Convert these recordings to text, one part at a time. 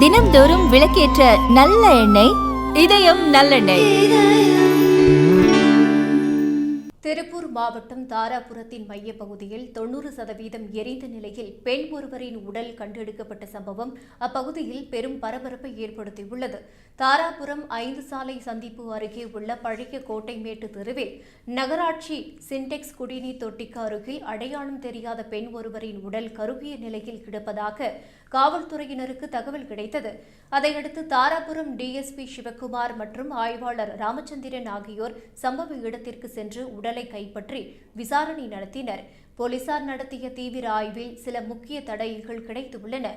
தினம்தோறும் விளக்கேற்ற நல்ல எண்ணெய் இதயம் நல்லெண்ணெய். திருப்பூர் மாவட்டம் தாராபுரத்தின் மையப்பகுதியில் 90% எரிந்த நிலையில் பெண் ஒருவரின் உடல் கண்டெடுக்கப்பட்ட சம்பவம் அப்பகுதியில் பெரும் பரபரப்பை ஏற்படுத்தியுள்ளது. தாராபுரம் 5 சாலை சந்திப்பு அருகே உள்ள பழைய கோட்டைமேட்டு தெருவில் நகராட்சி சின்டெக்ஸ் குடிநீர் தொட்டிக்கு அருகில் அடையாளம் தெரியாத பெண் ஒருவரின் உடல் கருகிய நிலையில் கிடப்பதாக காவல்துறையினருக்கு தகவல் கிடைத்தது. அதையடுத்து தாராபுரம் டிஎஸ்பி சிவக்குமார் மற்றும் ஆய்வாளர் ராமச்சந்திரன் ஆகியோர் சம்பவ இடத்திற்கு சென்று உடலை கைப்பற்றி விசாரணை நடத்தினர். போலீசார் நடத்திய தீவிர ஆய்வில் சில முக்கிய தடயங்கள் கிடைத்துள்ளன.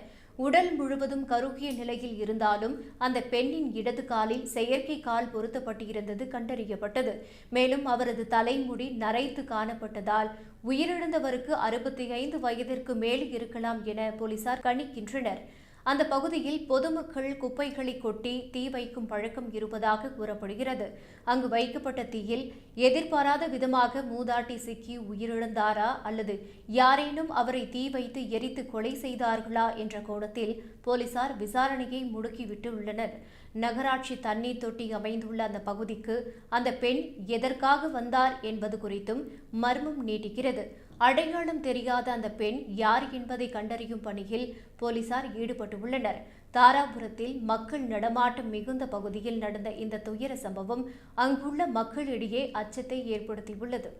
உடல் முழுவதும் கருகிய நிலையில் இருந்தாலும் அந்த பெண்ணின் இடது காலில் செயற்கை கால் பொருத்தப்பட்டிருந்தது கண்டறியப்பட்டது. மேலும் அவரது தலைமுடி நரைத்து காணப்பட்டதால் உயிரிழந்தவருக்கு 65 வயதிற்கு மேல் இருக்கலாம் என போலீசார் கணிக்கின்றனர். அந்த பகுதியில் பொதுமக்கள் குப்பைகளை கொட்டி தீ வைக்கும் பழக்கம் இருப்பதாக கூறப்படுகிறது. அங்கு வைக்கப்பட்ட தீயில் எதிர்பாராத விதமாக மூதாட்டி சிக்கி உயிரிழந்தாரா அல்லது யாரேனும் அவரை தீ வைத்து எரித்து கொலை செய்தார்களா என்ற கோணத்தில் போலீசார் விசாரணையை முடுக்கிவிட்டுள்ளனர். நகராட்சி தண்ணீர் தொட்டி அமைந்துள்ள அந்த பகுதிக்கு அந்த பெண் எதற்காக வந்தார் என்பது குறித்தும் மர்மம் நீட்டிக்கிறது. அடையாளம் தெரியாத அந்த பெண் யார் என்பதை கண்டறியும் பணியில் போலீசார் ஈடுபட்டுள்ளனர். தாராபுரத்தில் மக்கள் நடமாட்டம் மிகுந்த பகுதியில் நடந்த இந்த துயர சம்பவம் அங்குள்ள மக்களிடையே அச்சத்தை ஏற்படுத்தியுள்ளது.